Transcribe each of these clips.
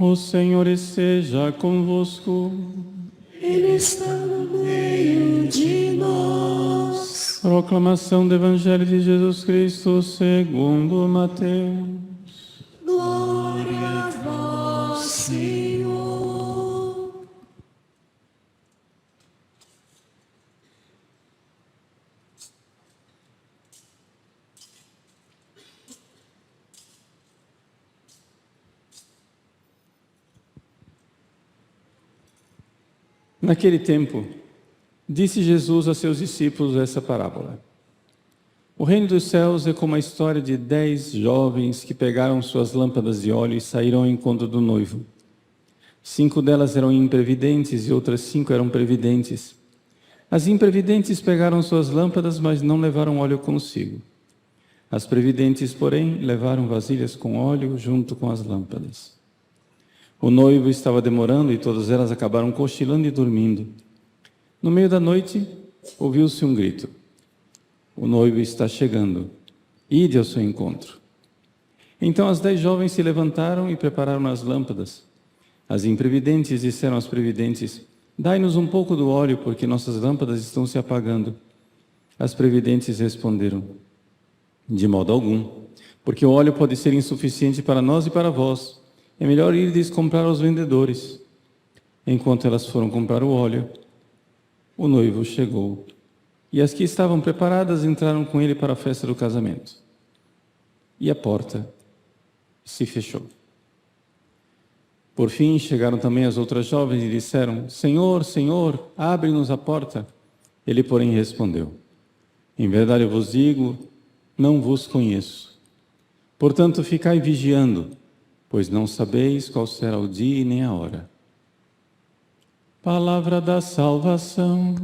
O Senhor esteja convosco. Ele está no meio de nós. Proclamação do Evangelho de Jesus Cristo segundo Mateus. Glória a vós, Senhor. Naquele tempo, disse Jesus a seus discípulos essa parábola. O reino dos céus é como a história de 10 jovens que pegaram suas lâmpadas de óleo e saíram ao encontro do noivo. 5 delas eram imprevidentes e outras 5 eram previdentes. As imprevidentes pegaram suas lâmpadas, mas não levaram óleo consigo. As previdentes, porém, levaram vasilhas com óleo junto com as lâmpadas. O noivo estava demorando e todas elas acabaram cochilando e dormindo. No meio da noite, ouviu-se um grito. O noivo está chegando. Ide ao seu encontro. Então as 10 jovens se levantaram e prepararam as lâmpadas. As imprevidentes disseram às previdentes: dai-nos um pouco do óleo, porque nossas lâmpadas estão se apagando. As previdentes responderam: de modo algum, porque o óleo pode ser insuficiente para nós e para vós. É melhor irdes comprar aos vendedores. Enquanto elas foram comprar o óleo, o noivo chegou. E as que estavam preparadas entraram com ele para a festa do casamento. E a porta se fechou. Por fim, chegaram também as outras jovens e disseram: Senhor, Senhor, abre-nos a porta. Ele, porém, respondeu: em verdade eu vos digo, não vos conheço. Portanto, ficai vigiando, pois não sabeis qual será o dia e nem a hora. Palavra da salvação.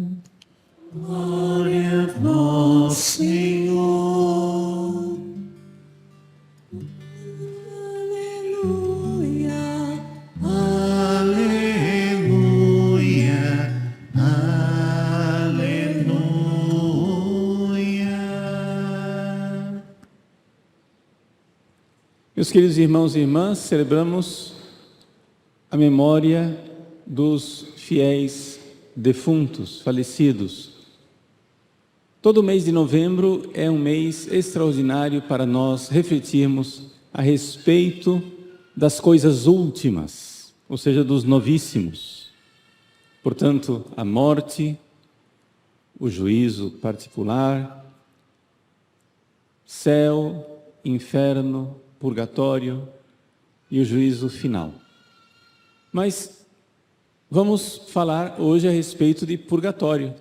Glória a vós, Senhor. Aleluia, aleluia, aleluia. Meus queridos irmãos e irmãs, celebramos a memória dos fiéis defuntos, falecidos. Todo mês de novembro é um mês extraordinário para nós refletirmos a respeito das coisas últimas, ou seja, dos novíssimos. Portanto, a morte, o juízo particular, céu, inferno, purgatório e o juízo final. Mas vamos falar hoje a respeito de purgatório,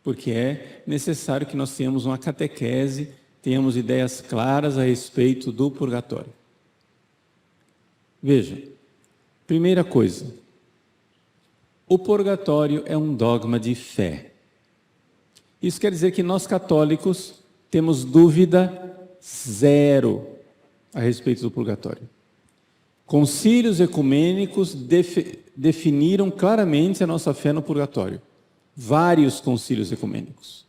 porque é necessário que nós tenhamos uma catequese, tenhamos ideias claras a respeito do purgatório. Veja, primeira coisa, o purgatório é um dogma de fé. Isso quer dizer que nós católicos temos dúvida zero a respeito do purgatório. Concílios ecumênicos definiram claramente a nossa fé no purgatório. Vários concílios ecumênicos.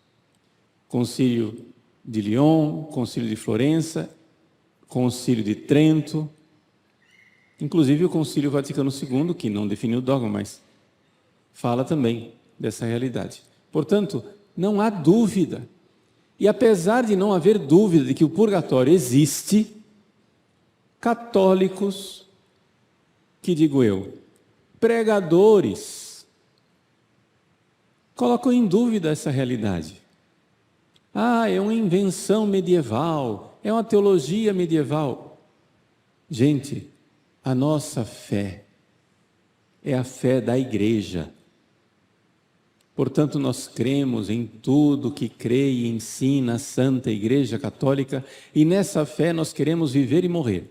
Concílio de Lyon, Concílio de Florença, Concílio de Trento, inclusive o Concílio Vaticano II, que não definiu o dogma, mas fala também dessa realidade. Portanto, não há dúvida. E apesar de não haver dúvida de que o purgatório existe, católicos, que digo eu, pregadores, colocam em dúvida essa realidade. É uma invenção medieval, é uma teologia medieval. Gente, a nossa fé é a fé da Igreja. Portanto, nós cremos em tudo que crê e ensina a Santa Igreja Católica, e nessa fé nós queremos viver e morrer.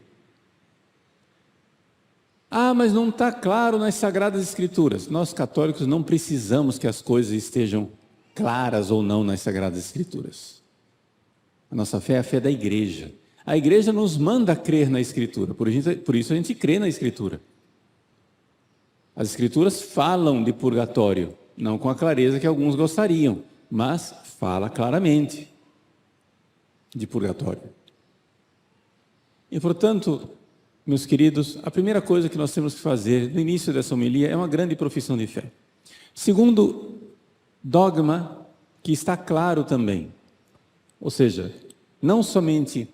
Ah, mas não está claro nas Sagradas Escrituras. Nós católicos não precisamos que as coisas estejam claras ou não nas Sagradas Escrituras. A nossa fé é a fé da igreja. A igreja nos manda crer na Escritura, por isso a gente crê na Escritura. As Escrituras falam de purgatório, não com a clareza que alguns gostariam, mas fala claramente de purgatório. E, portanto, meus queridos, a primeira coisa que nós temos que fazer no início dessa homilia é uma grande profissão de fé. Segundo dogma, que está claro também, ou seja, não somente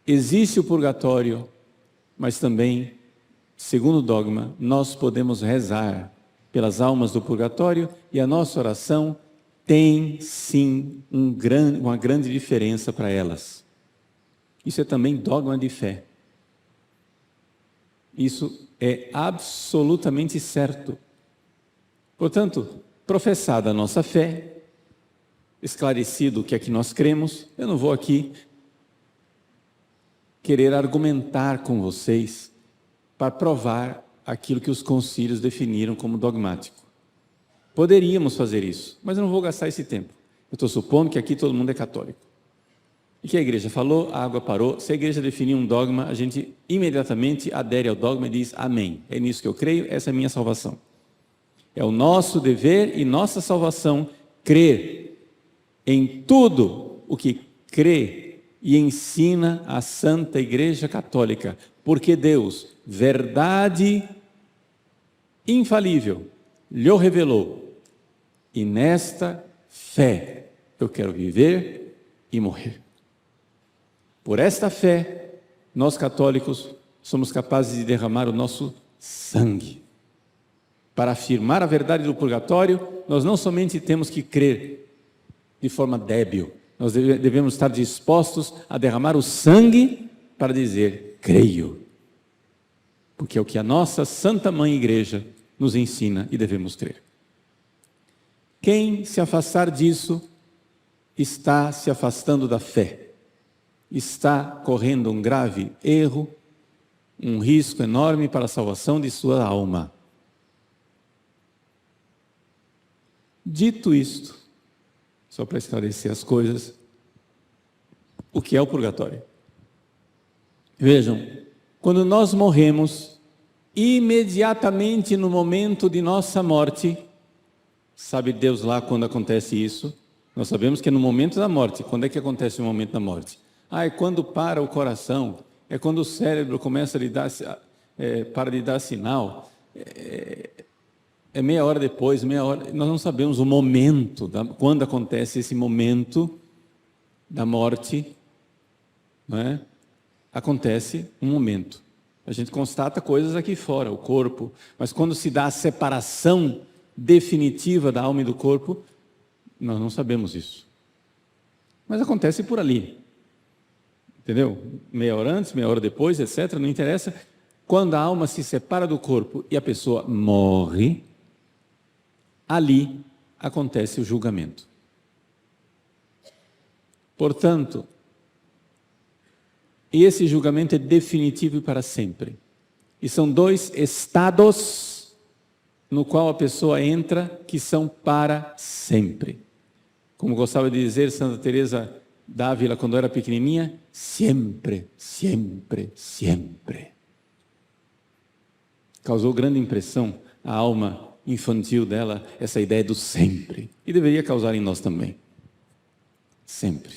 existe o purgatório, mas também, segundo dogma, nós podemos rezar pelas almas do purgatório e a nossa oração tem sim uma grande diferença para elas. Isso é também dogma de fé. Isso é absolutamente certo. Portanto, professada a nossa fé, esclarecido o que é que nós cremos, eu não vou aqui querer argumentar com vocês para provar aquilo que os concílios definiram como dogmático. Poderíamos fazer isso, mas eu não vou gastar esse tempo. Eu estou supondo que aqui todo mundo é católico. E que a igreja falou, a água parou. Se a igreja definir um dogma, a gente imediatamente adere ao dogma e diz amém. É nisso que eu creio, essa é a minha salvação. É o nosso dever e nossa salvação crer em tudo o que crê e ensina a Santa Igreja Católica, porque Deus, verdade infalível, lhe revelou. E nesta fé eu quero viver e morrer. Por esta fé, nós católicos somos capazes de derramar o nosso sangue. Para afirmar a verdade do purgatório, nós não somente temos que crer de forma débil, nós devemos estar dispostos a derramar o sangue para dizer, creio. Porque é o que a nossa Santa Mãe Igreja nos ensina e devemos crer. Quem se afastar disso, está se afastando da fé. Está correndo um grave erro, um risco enorme para a salvação de sua alma. Dito isto, só para esclarecer as coisas, o que é o purgatório? Vejam, quando nós morremos, imediatamente no momento de nossa morte, sabe Deus lá quando acontece isso? Nós sabemos que é no momento da morte. Quando é que acontece o momento da morte? É quando para o coração, é quando o cérebro começa para de dar sinal, é meia hora depois, meia hora, nós não sabemos o momento, quando acontece esse momento da morte, não é? Acontece um momento, a gente constata coisas aqui fora, o corpo, mas quando se dá a separação definitiva da alma e do corpo, nós não sabemos isso, mas acontece por ali. Entendeu? Meia hora antes, meia hora depois, etc. Não interessa. Quando a alma se separa do corpo e a pessoa morre, ali acontece o julgamento. Portanto, esse julgamento é definitivo e para sempre. E são dois estados no qual a pessoa entra que são para sempre. Como gostava de dizer Santa Teresa d'Ávila quando era pequenininha, sempre, sempre, sempre. Causou grande impressão a alma infantil dela, essa ideia do sempre. E deveria causar em nós também. Sempre.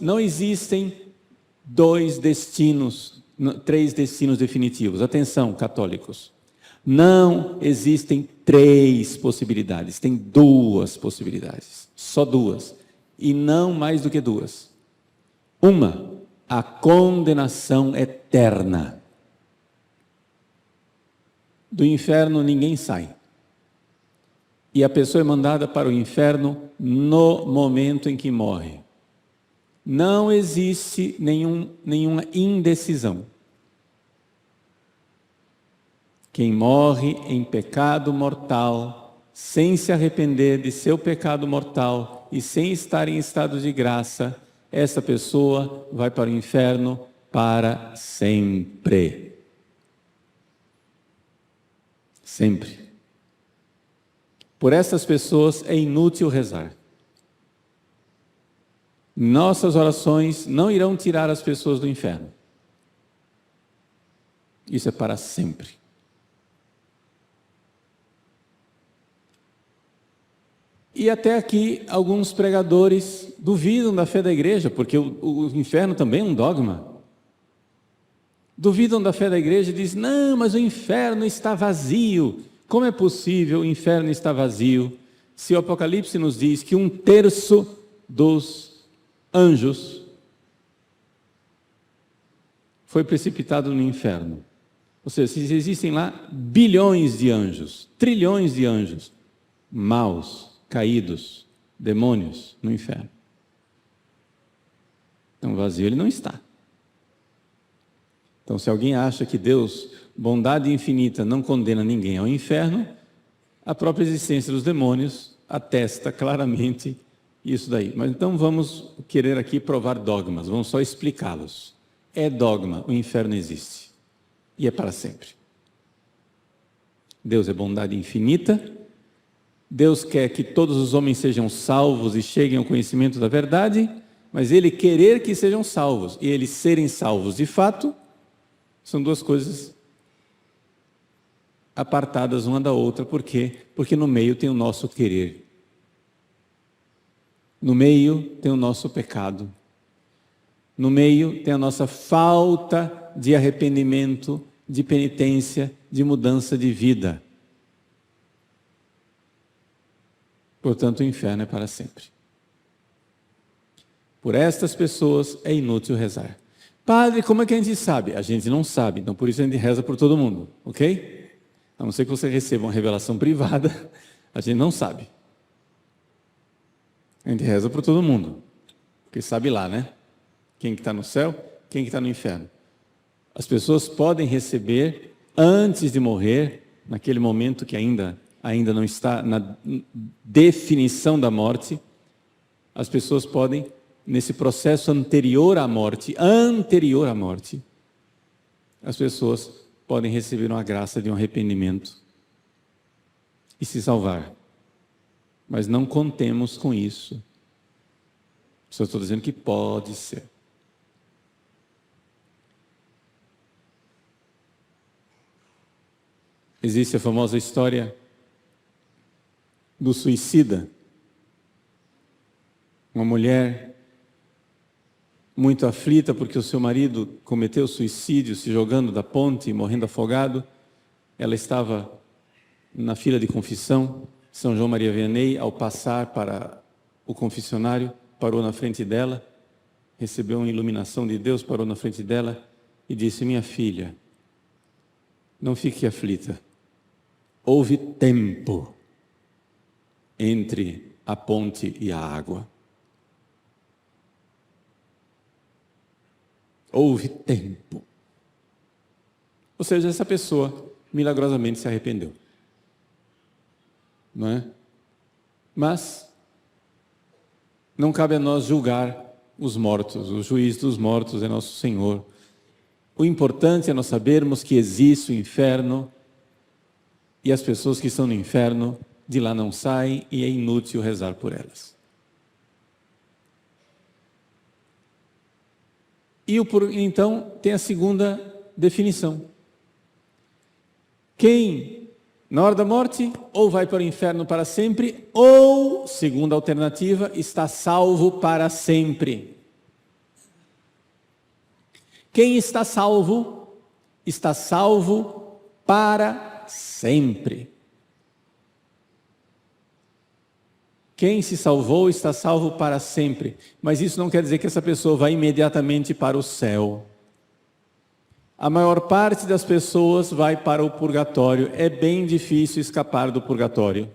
Não existem dois destinos, três destinos definitivos. Atenção, católicos. Não existem três possibilidades, tem duas possibilidades, só duas. E não mais do que duas. Uma, a condenação eterna. Do inferno ninguém sai. E a pessoa é mandada para o inferno no momento em que morre. Não existe nenhuma indecisão. Quem morre em pecado mortal, sem se arrepender de seu pecado mortal e sem estar em estado de graça, essa pessoa vai para o inferno para sempre. Sempre. Por essas pessoas é inútil rezar. Nossas orações não irão tirar as pessoas do inferno. Isso é para sempre. E até aqui, alguns pregadores duvidam da fé da igreja, porque o inferno também é um dogma. Duvidam da fé da igreja e dizem, não, mas o inferno está vazio. Como é possível o inferno estar vazio, se o Apocalipse nos diz que 1/3 dos anjos foi precipitado no inferno? Ou seja, se existem lá bilhões de anjos, trilhões de anjos, maus, caídos, demônios no inferno. Então vazio ele não está. Então se alguém acha que Deus, bondade infinita, não condena ninguém ao inferno, a própria existência dos demônios atesta claramente isso daí. Mas então vamos querer aqui provar dogmas, vamos só explicá-los. É dogma, o inferno existe. E é para sempre. Deus é bondade infinita. Deus quer que todos os homens sejam salvos e cheguem ao conhecimento da verdade, mas Ele querer que sejam salvos e eles serem salvos de fato, são duas coisas apartadas uma da outra. Por quê? Porque no meio tem o nosso querer. No meio tem o nosso pecado. No meio tem a nossa falta de arrependimento, de penitência, de mudança de vida. Portanto, o inferno é para sempre. Por estas pessoas é inútil rezar. Padre, como é que a gente sabe? A gente não sabe, então por isso a gente reza por todo mundo, ok? A não ser que você receba uma revelação privada, a gente não sabe. A gente reza por todo mundo, porque sabe lá, né? Quem que está no céu, quem que está no inferno. As pessoas podem receber, antes de morrer, naquele momento que ainda não está na definição da morte, as pessoas podem, nesse processo anterior à morte, as pessoas podem receber uma graça de um arrependimento e se salvar. Mas não contemos com isso. Só estou dizendo que pode ser. Existe a famosa história do suicida. Uma mulher muito aflita porque o seu marido cometeu suicídio se jogando da ponte e morrendo afogado. Ela estava na fila de confissão. São João Maria Vianney, ao passar para o confessionário, parou na frente dela, recebeu uma iluminação de Deus, parou na frente dela e disse: minha filha, não fique aflita. Houve tempo entre a ponte e a água. Houve tempo. Ou seja, essa pessoa milagrosamente se arrependeu. Não é? Mas não cabe a nós julgar os mortos. O juiz dos mortos é nosso Senhor. O importante é nós sabermos que existe o inferno e as pessoas que estão no inferno de lá não saem e é inútil rezar por elas. Então, tem a segunda definição. Quem, na hora da morte, ou vai para o inferno para sempre, ou, segunda alternativa, está salvo para sempre. Quem está salvo para sempre. Quem se salvou está salvo para sempre. Mas isso não quer dizer que essa pessoa vai imediatamente para o céu. A maior parte das pessoas vai para o purgatório. É bem difícil escapar do purgatório.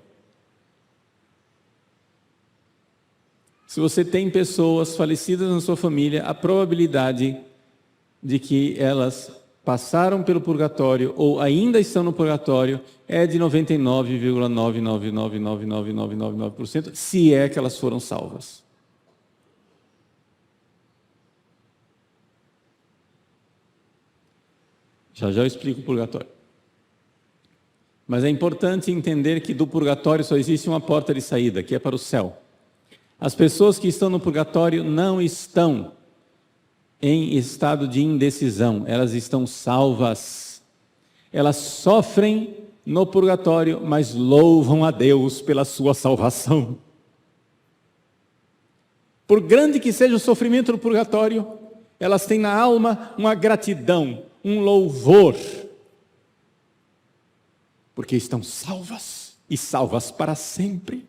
Se você tem pessoas falecidas na sua família, a probabilidade de que elas passaram pelo purgatório ou ainda estão no purgatório é de 99,9999999%, se é que elas foram salvas. Já eu explico o purgatório. Mas é importante entender que do purgatório só existe uma porta de saída, que é para o céu. As pessoas que estão no purgatório não estão em estado de indecisão, elas estão salvas. Elas sofrem no purgatório, mas louvam a Deus pela sua salvação. Por grande que seja o sofrimento no purgatório, elas têm na alma uma gratidão, um louvor, porque estão salvas e salvas para sempre.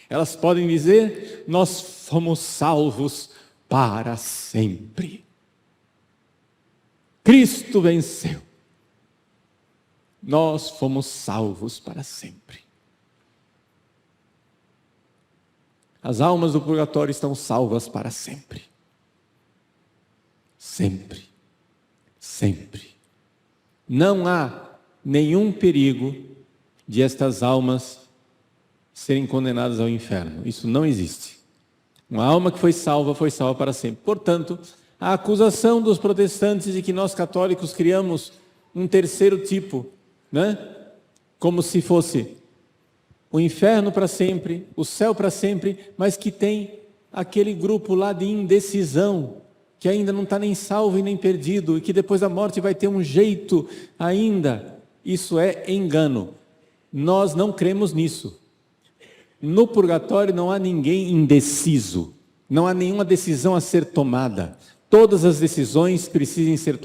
Elas podem dizer: nós fomos salvos para sempre. Cristo venceu. Nós fomos salvos para sempre. As almas do purgatório estão salvas para sempre. Sempre. Sempre. Não há nenhum perigo de estas almas serem condenadas ao inferno. Isso não existe. Uma alma que foi salva para sempre. Portanto, a acusação dos protestantes de que nós católicos criamos um terceiro tipo, né? Como se fosse o inferno para sempre, o céu para sempre, mas que tem aquele grupo lá de indecisão, que ainda não está nem salvo e nem perdido, e que depois da morte vai ter um jeito ainda. Isso é engano. Nós não cremos nisso. No purgatório não há ninguém indeciso, não há nenhuma decisão a ser tomada. Todas as decisões precisam ser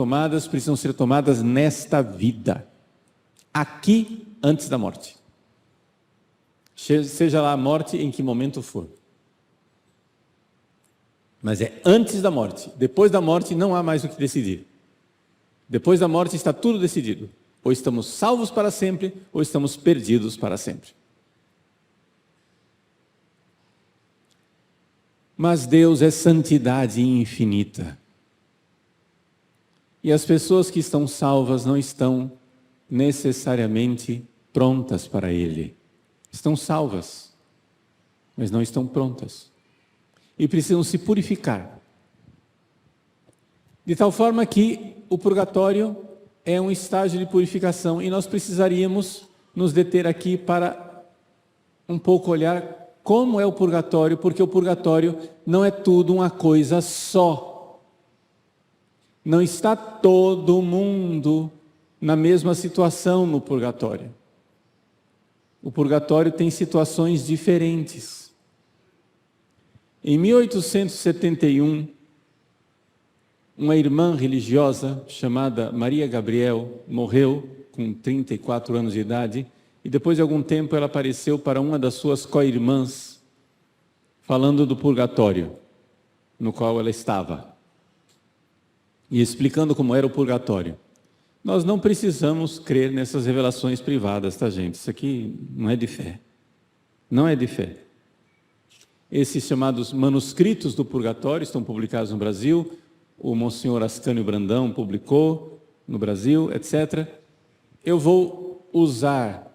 tomadas nesta vida, aqui, antes da morte. Seja lá a morte em que momento for. Mas é antes da morte. Depois da morte não há mais o que decidir. Depois da morte está tudo decidido. Ou estamos salvos para sempre, ou estamos perdidos para sempre. Mas Deus é santidade infinita. E as pessoas que estão salvas não estão necessariamente prontas para Ele. Estão salvas, mas não estão prontas. E precisam se purificar. De tal forma que o purgatório é um estágio de purificação e nós precisaríamos nos deter aqui para um pouco olhar como é o purgatório, porque o purgatório não é tudo uma coisa só. Não está todo mundo na mesma situação no purgatório. O purgatório tem situações diferentes. Em 1871, uma irmã religiosa chamada Maria Gabriel morreu com 34 anos de idade e depois de algum tempo ela apareceu para uma das suas co-irmãs falando do purgatório no qual ela estava e explicando como era o purgatório. Nós não precisamos crer nessas revelações privadas, tá, gente? Isso aqui não é de fé. Não é de fé. Esses chamados manuscritos do purgatório estão publicados no Brasil. O Monsenhor Ascânio Brandão publicou no Brasil, etc. Eu vou usar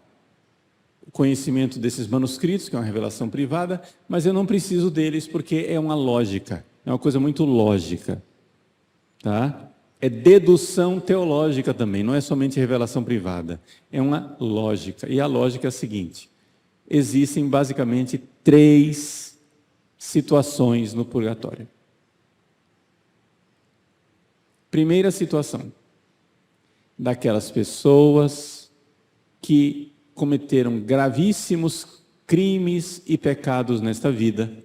o conhecimento desses manuscritos, que é uma revelação privada, mas eu não preciso deles porque é uma lógica. É uma coisa muito lógica. Tá? É dedução teológica também, não é somente revelação privada, é uma lógica. E a lógica é a seguinte: existem basicamente 3 situações no purgatório. Primeira situação, daquelas pessoas que cometeram gravíssimos crimes e pecados nesta vida,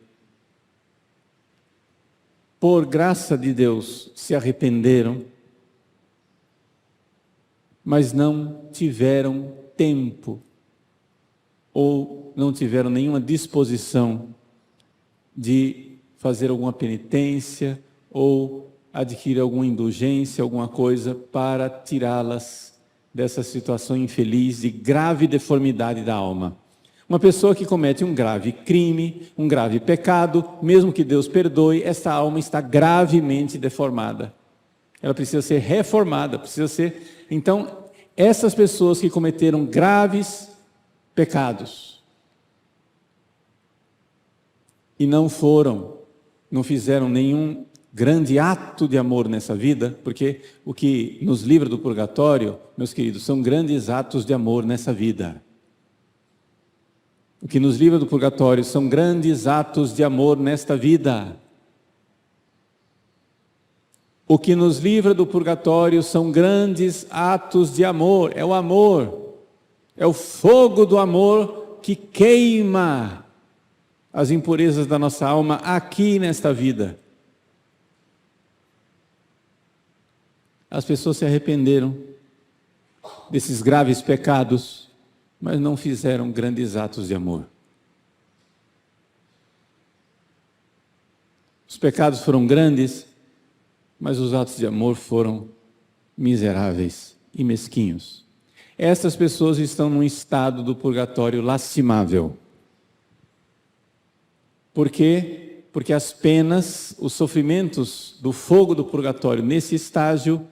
por graça de Deus, se arrependeram, mas não tiveram tempo, ou não tiveram nenhuma disposição de fazer alguma penitência, ou adquirir alguma indulgência, alguma coisa, para tirá-las dessa situação infeliz de grave deformidade da alma. Uma pessoa que comete um grave crime, um grave pecado, mesmo que Deus perdoe, essa alma está gravemente deformada. Ela precisa ser reformada, precisa ser... Então, essas pessoas que cometeram graves pecados e não fizeram nenhum grande ato de amor nessa vida, porque o que nos livra do purgatório, meus queridos, são grandes atos de amor nessa vida. O que nos livra do purgatório são grandes atos de amor nesta vida. O que nos livra do purgatório são grandes atos de amor. É o amor. É o fogo do amor que queima as impurezas da nossa alma aqui nesta vida. As pessoas se arrependeram desses graves pecados, mas não fizeram grandes atos de amor. Os pecados foram grandes, mas os atos de amor foram miseráveis e mesquinhos. Essas pessoas estão num estado do purgatório lastimável. Por quê? Porque as penas, os sofrimentos do fogo do purgatório nesse estágio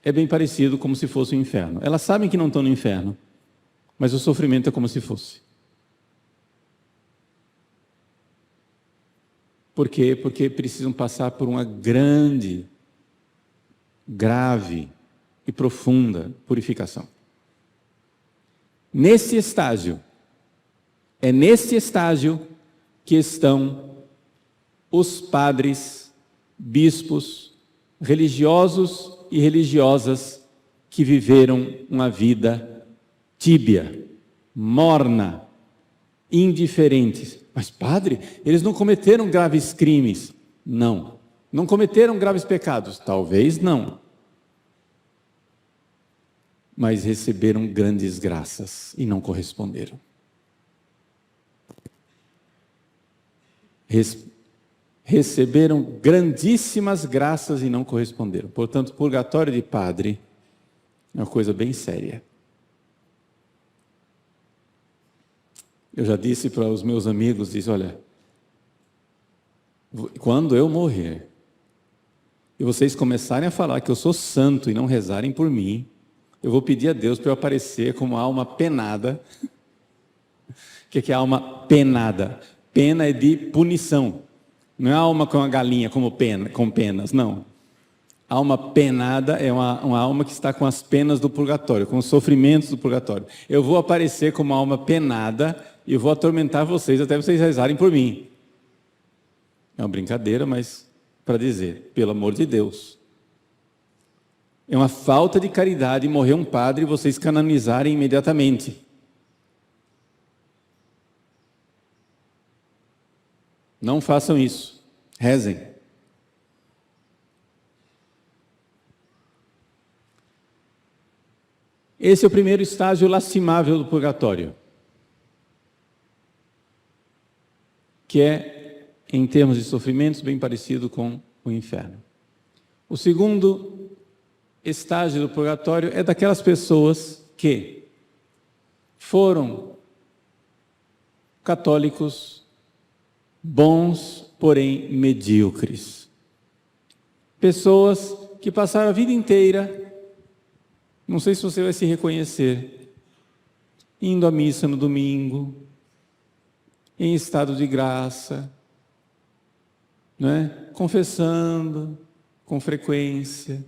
é bem parecido como se fosse o inferno. Elas sabem que não estão no inferno, mas o sofrimento é como se fosse. Por quê? Porque precisam passar por uma grande, grave e profunda purificação. Nesse estágio, é nesse estágio que estão os padres, bispos, religiosos e religiosas que viveram uma vida tíbia, morna, indiferentes. Mas padre, eles não cometeram graves crimes. Não. Não cometeram graves pecados. Talvez não. Mas receberam grandes graças e não corresponderam. Receberam grandíssimas graças e não corresponderam. Portanto, purgatório de padre é uma coisa bem séria. Eu já disse para os meus amigos, olha, quando eu morrer, e vocês começarem a falar que eu sou santo e não rezarem por mim, eu vou pedir a Deus para eu aparecer como alma penada. O que é alma penada? Pena é de punição. Não é alma com a galinha com penas, não. Alma penada é uma alma que está com as penas do purgatório, com os sofrimentos do purgatório. Eu vou aparecer como alma penada e vou atormentar vocês até vocês rezarem por mim. É uma brincadeira, mas para dizer, pelo amor de Deus. É uma falta de caridade morrer um padre e vocês canonizarem imediatamente. Não façam isso. Rezem. Esse é o primeiro estágio lastimável do purgatório, que é, em termos de sofrimentos, bem parecido com o inferno. O segundo estágio do purgatório é daquelas pessoas que foram católicos bons, porém medíocres. Pessoas que passaram a vida inteira, não sei se você vai se reconhecer, indo à missa no domingo, em estado de graça, né? Confessando com frequência,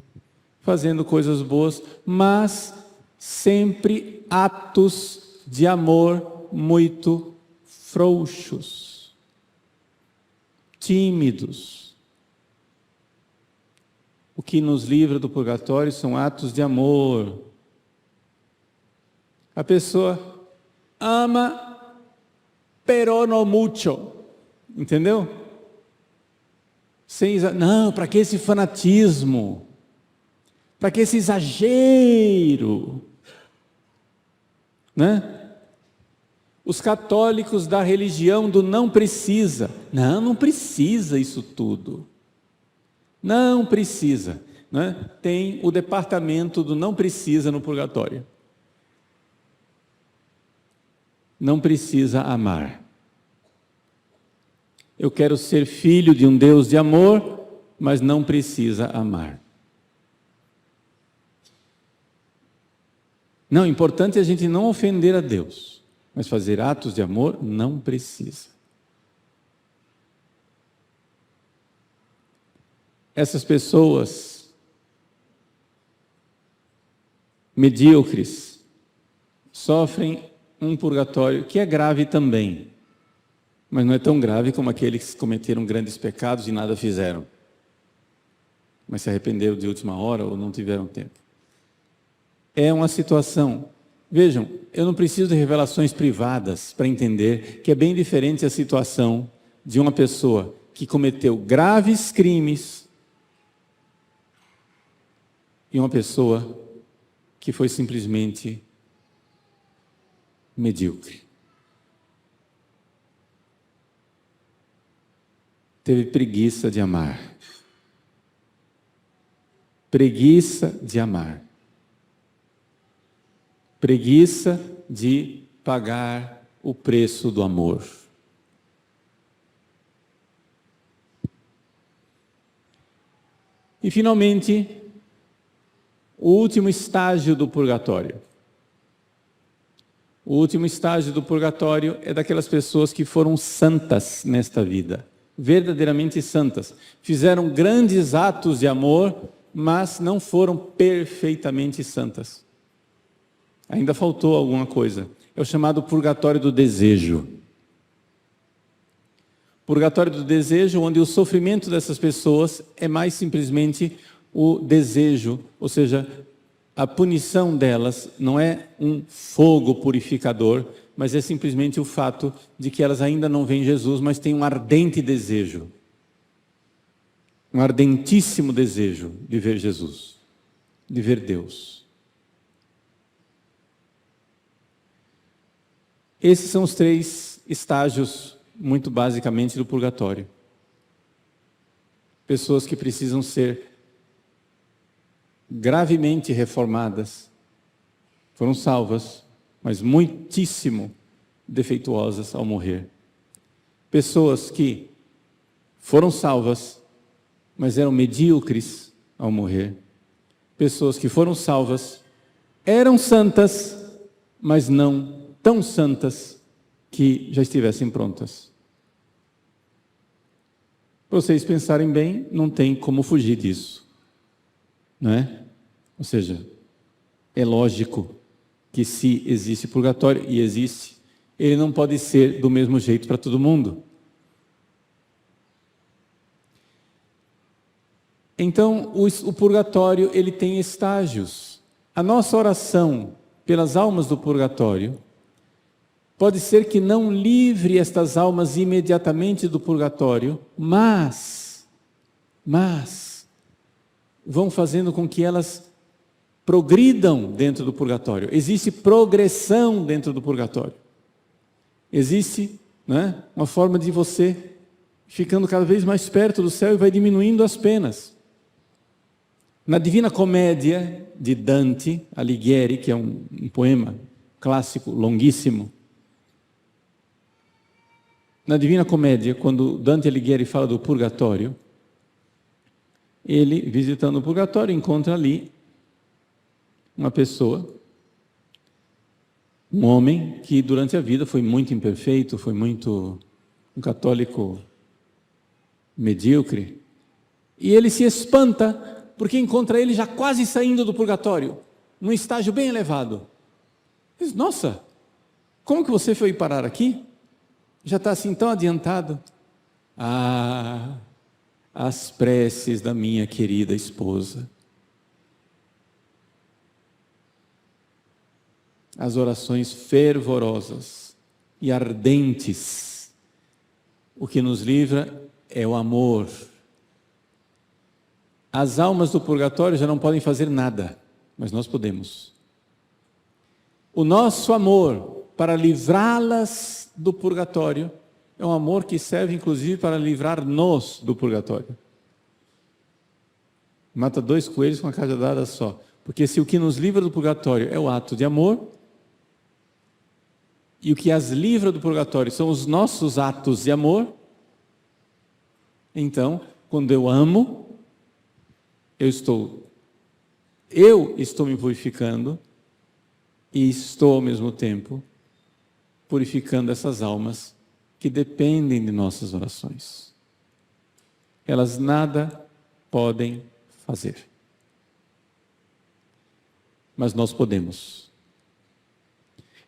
fazendo coisas boas, mas sempre atos de amor muito frouxos, tímidos. O que nos livra do purgatório são atos de amor. A pessoa ama, pero no mucho, entendeu? Não, para que esse fanatismo? Para que esse exagero? Né? Os católicos da religião do não precisa. Não precisa isso tudo. Não precisa. Né? Tem o departamento do não precisa no purgatório. Não precisa amar. Eu quero ser filho de um Deus de amor, mas não precisa amar. Não, o importante é a gente não ofender a Deus, mas fazer atos de amor não precisa. essas pessoas medíocres sofrem um purgatório que é grave também, mas não é tão grave como aqueles que cometeram grandes pecados e nada fizeram, mas se arrependeram de última hora ou não tiveram tempo. É uma situação, vejam, eu não preciso de revelações privadas para entender que é bem diferente a situação de uma pessoa que cometeu graves crimes e uma pessoa que foi simplesmente medíocre. Teve preguiça de amar. Preguiça de amar. Preguiça de pagar o preço do amor. E finalmente, o último estágio do purgatório. O último estágio do purgatório é daquelas pessoas que foram santas nesta vida, verdadeiramente santas. Fizeram grandes atos de amor, mas não foram perfeitamente santas. Ainda faltou alguma coisa. É o chamado purgatório do desejo. Purgatório do desejo, onde o sofrimento dessas pessoas é mais simplesmente o desejo, ou seja, a punição delas não é um fogo purificador, mas é simplesmente o fato de que elas ainda não veem Jesus, mas têm um ardente desejo, um ardentíssimo desejo de ver Jesus, de ver Deus. Esses são os 3 estágios, muito basicamente, do purgatório. Pessoas que precisam ser gravemente reformadas, foram salvas, mas muitíssimo defeituosas ao morrer. Pessoas que foram salvas, mas eram medíocres ao morrer. Pessoas que foram salvas, eram santas, mas não tão santas que já estivessem prontas. Para vocês pensarem bem, não tem como fugir disso, não é? Ou seja, é lógico que se existe purgatório, e existe, ele não pode ser do mesmo jeito para todo mundo. Então, o purgatório, ele tem estágios. A nossa oração pelas almas do purgatório pode ser que não livre estas almas imediatamente do purgatório, mas vão fazendo com que elas progridam dentro do purgatório. Existe progressão dentro do purgatório. Existe, né, uma forma de você ficando cada vez mais perto do céu e vai diminuindo as penas. Na Divina Comédia de Dante Alighieri, que é um poema clássico, longuíssimo, na Divina Comédia, quando Dante Alighieri fala do purgatório, ele, visitando o purgatório, encontra ali uma pessoa, um homem que durante a vida foi muito imperfeito, foi muito um católico medíocre, e ele se espanta porque encontra ele já quase saindo do purgatório, num estágio bem elevado. Ele diz: nossa, como que você foi parar aqui? Já está assim tão adiantado. Ah, as preces da minha querida esposa. As orações fervorosas e ardentes. O que nos livra é o amor. As almas do purgatório já não podem fazer nada, mas nós podemos. O nosso amor para livrá-las do purgatório é um amor que serve inclusive para livrar-nos do purgatório. Mata 2 coelhos com uma cajadada só. Porque se o que nos livra do purgatório é o ato de amor, e o que as livra do purgatório são os nossos atos de amor, então, quando eu amo, eu estou me purificando e estou ao mesmo tempo purificando essas almas que dependem de nossas orações. Elas nada podem fazer. Mas nós podemos.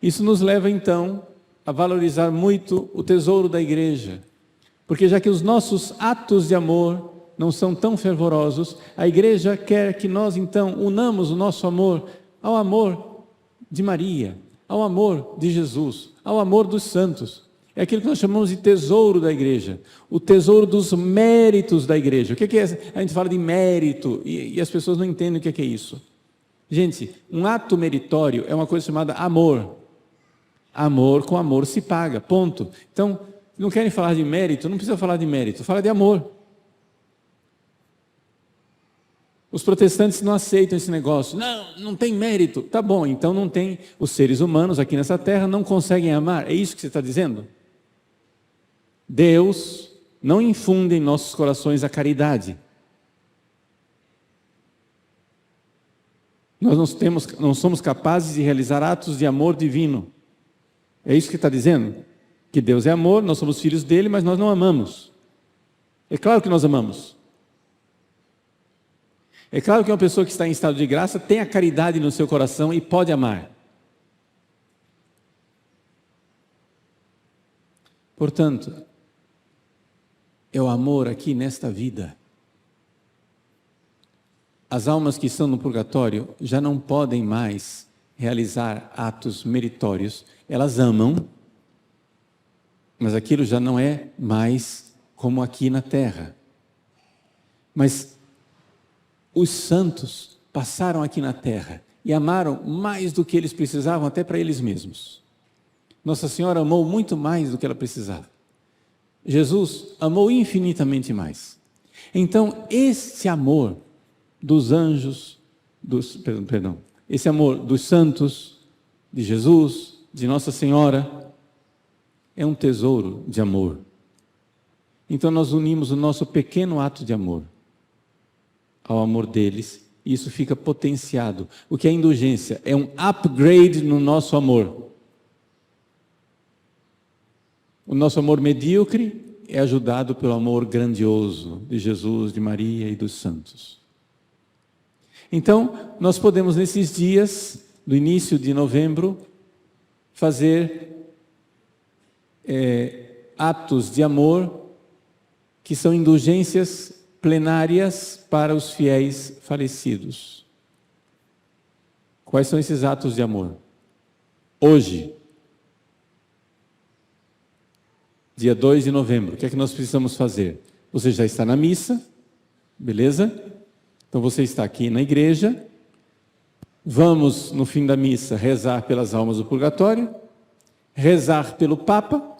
Isso nos leva então a valorizar muito o tesouro da igreja, porque já que os nossos atos de amor não são tão fervorosos, a igreja quer que nós então unamos o nosso amor ao amor de Maria, ao amor de Jesus, ao amor dos santos. É aquilo que nós chamamos de tesouro da igreja, o tesouro dos méritos da igreja. O que é? A gente fala de mérito e as pessoas não entendem o que é isso. Gente, um ato meritório é uma coisa chamada amor. Amor com amor se paga, ponto. Então, não querem falar de mérito? Não precisa falar de mérito, fala de amor. Os protestantes não aceitam esse negócio. Não tem mérito. Tá bom, então não tem. Os seres humanos aqui nessa terra não conseguem amar. É isso que você está dizendo? Deus não infunde em nossos corações a caridade. Nós não somos capazes de realizar atos de amor divino. É isso que está dizendo? Que Deus é amor, nós somos filhos dele, mas nós não amamos. É claro que nós amamos. É claro que uma pessoa que está em estado de graça tem a caridade no seu coração e pode amar. Portanto, é o amor aqui nesta vida. As almas que estão no purgatório já não podem mais realizar atos meritórios. Elas amam, mas aquilo já não é mais como aqui na terra. Mas os santos passaram aqui na terra e amaram mais do que eles precisavam, até para eles mesmos. Nossa Senhora amou muito mais do que ela precisava. Jesus amou infinitamente mais. Então, esse amor dos anjos, esse amor dos santos, de Jesus, de Nossa Senhora, é um tesouro de amor. Então nós unimos o nosso pequeno ato de amor ao amor deles, e isso fica potenciado. O que é indulgência? É um upgrade no nosso amor. O nosso amor medíocre é ajudado pelo amor grandioso de Jesus, de Maria e dos santos. Então, nós podemos nesses dias, do início de novembro, fazer atos de amor que são indulgências plenárias para os fiéis falecidos. Quais são esses atos de amor? Hoje, dia 2 de novembro, o que é que nós precisamos fazer? Você já está na missa, beleza? Então você está aqui na igreja. Vamos, no fim da missa, rezar pelas almas do purgatório, rezar pelo Papa,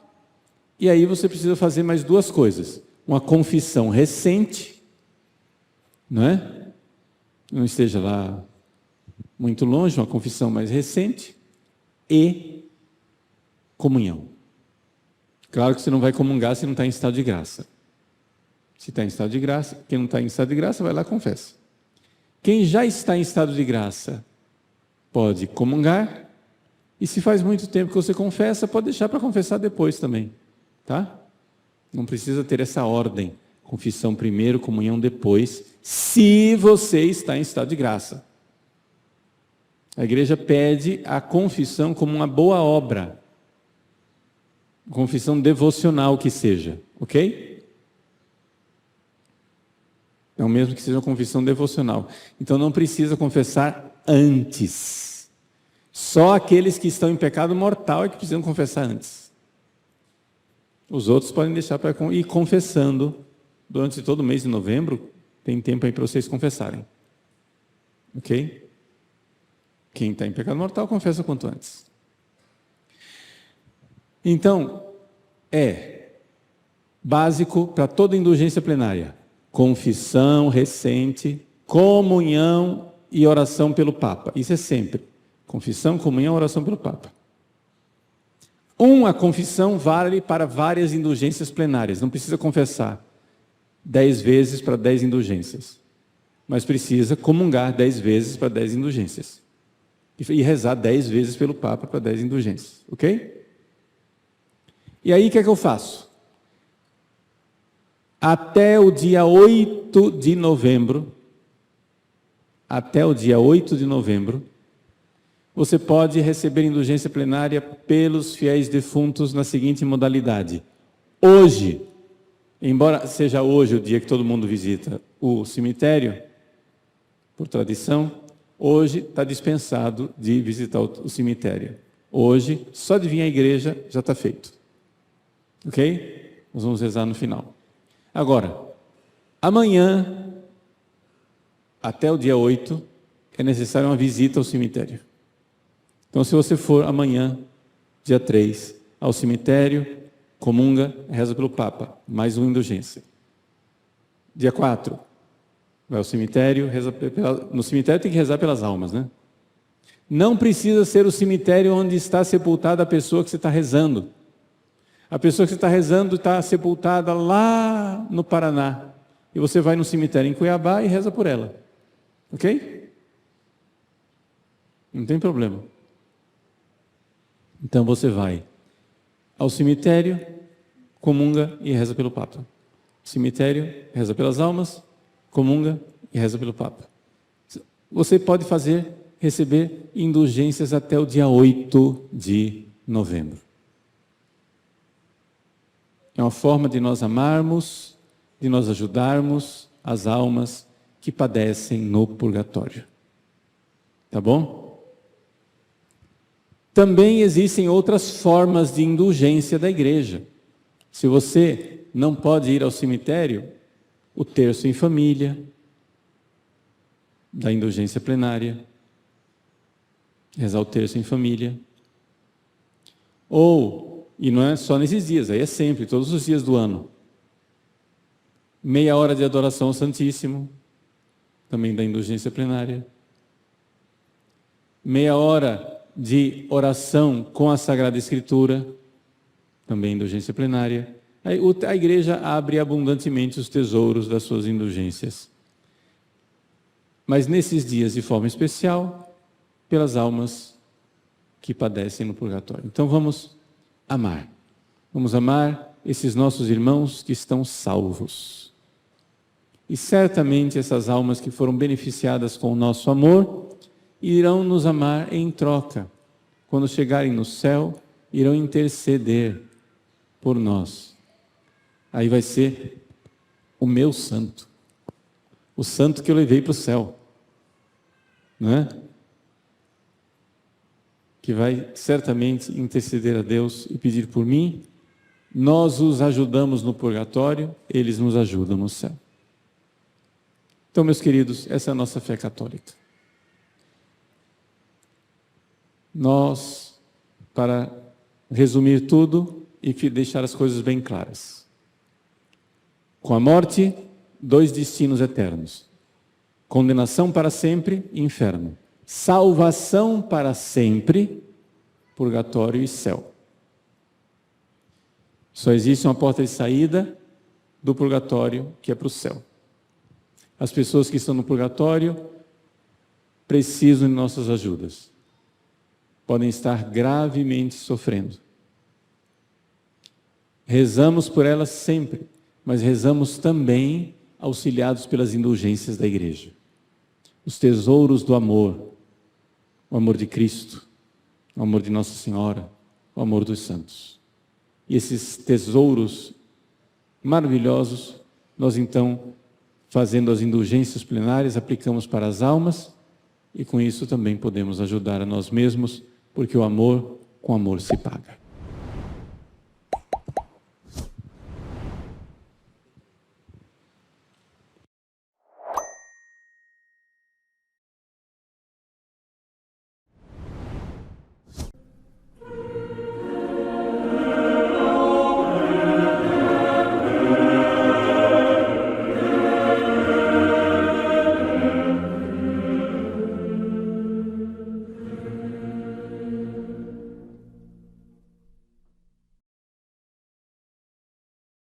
e aí você precisa fazer mais duas coisas. Uma confissão recente, não é? Não esteja lá muito longe, uma confissão mais recente, e comunhão. Claro que você não vai comungar se não está em estado de graça. Se está em estado de graça, quem não está em estado de graça, vai lá e confessa. Quem já está em estado de graça, pode comungar, e se faz muito tempo que você confessa, pode deixar para confessar depois também, tá? Não precisa ter essa ordem, confissão primeiro, comunhão depois, se você está em estado de graça. A igreja pede a confissão como uma boa obra, confissão devocional que seja, ok? Então, mesmo que seja uma confissão devocional. Então, não precisa confessar antes. Só aqueles que estão em pecado mortal é que precisam confessar antes. Os outros podem deixar para ir confessando durante todo o mês de novembro. Tem tempo aí para vocês confessarem. Ok? Quem está em pecado mortal, confessa quanto antes. Então, é básico para toda indulgência plenária. Confissão recente, comunhão e oração pelo Papa. Isso é sempre. Confissão, comunhão, oração pelo Papa. Uma confissão vale para várias indulgências plenárias. Não precisa confessar 10 vezes para 10 indulgências. Mas precisa comungar 10 vezes para 10 indulgências. E rezar 10 vezes pelo Papa para 10 indulgências. Ok? E aí, o que é que eu faço? até o dia 8 de novembro, você pode receber indulgência plenária pelos fiéis defuntos na seguinte modalidade. Hoje, embora seja hoje o dia que todo mundo visita o cemitério, por tradição, hoje está dispensado de visitar o cemitério. Hoje, só de vir à igreja já está feito. Ok? Nós vamos rezar no final. Agora, amanhã, até o dia 8, é necessária uma visita ao cemitério. Então, se você for amanhã, dia 3, ao cemitério, comunga, reza pelo Papa, mais uma indulgência. Dia 4, vai ao cemitério, no cemitério tem que rezar pelas almas, né? Não precisa ser o cemitério onde está sepultada a pessoa que você está rezando. A pessoa que você está rezando está sepultada lá no Paraná. E você vai no cemitério em Cuiabá e reza por ela. Ok? Não tem problema. Então você vai ao cemitério, comunga e reza pelo Papa. Cemitério, reza pelas almas, comunga e reza pelo Papa. Você pode receber indulgências até o dia 8 de novembro. É uma forma de nós amarmos, de nós ajudarmos as almas que padecem no purgatório. Tá bom? Também existem outras formas de indulgência da igreja. Se você não pode ir ao cemitério, o terço em família, da indulgência plenária, rezar o terço em família. Ou, e não é só nesses dias, aí é sempre, todos os dias do ano. Meia hora de adoração ao Santíssimo, também da indulgência plenária. Meia hora de oração com a Sagrada Escritura, também indulgência plenária. Aí a igreja abre abundantemente os tesouros das suas indulgências. Mas nesses dias, de forma especial, pelas almas que padecem no purgatório. Então vamos amar. Vamos amar esses nossos irmãos que estão salvos. E certamente essas almas que foram beneficiadas com o nosso amor irão nos amar em troca. Quando chegarem no céu, irão interceder por nós. Aí vai ser o meu santo. O santo que eu levei para o céu. Não é? Que vai certamente interceder a Deus e pedir por mim. Nós os ajudamos no purgatório, eles nos ajudam no céu. Então, meus queridos, essa é a nossa fé católica. Nós, para resumir tudo e deixar as coisas bem claras. Com a morte, 2 destinos eternos. Condenação para sempre e inferno. Salvação para sempre, purgatório e céu. Só existe uma porta de saída do purgatório, que é para o céu. As pessoas que estão no purgatório precisam de nossas ajudas. Podem estar gravemente sofrendo. Rezamos por elas sempre, mas rezamos também auxiliados pelas indulgências da igreja. Os tesouros do amor, o amor de Cristo, o amor de Nossa Senhora, o amor dos santos. E esses tesouros maravilhosos, nós então, fazendo as indulgências plenárias, aplicamos para as almas, e com isso também podemos ajudar a nós mesmos, porque o amor com amor se paga.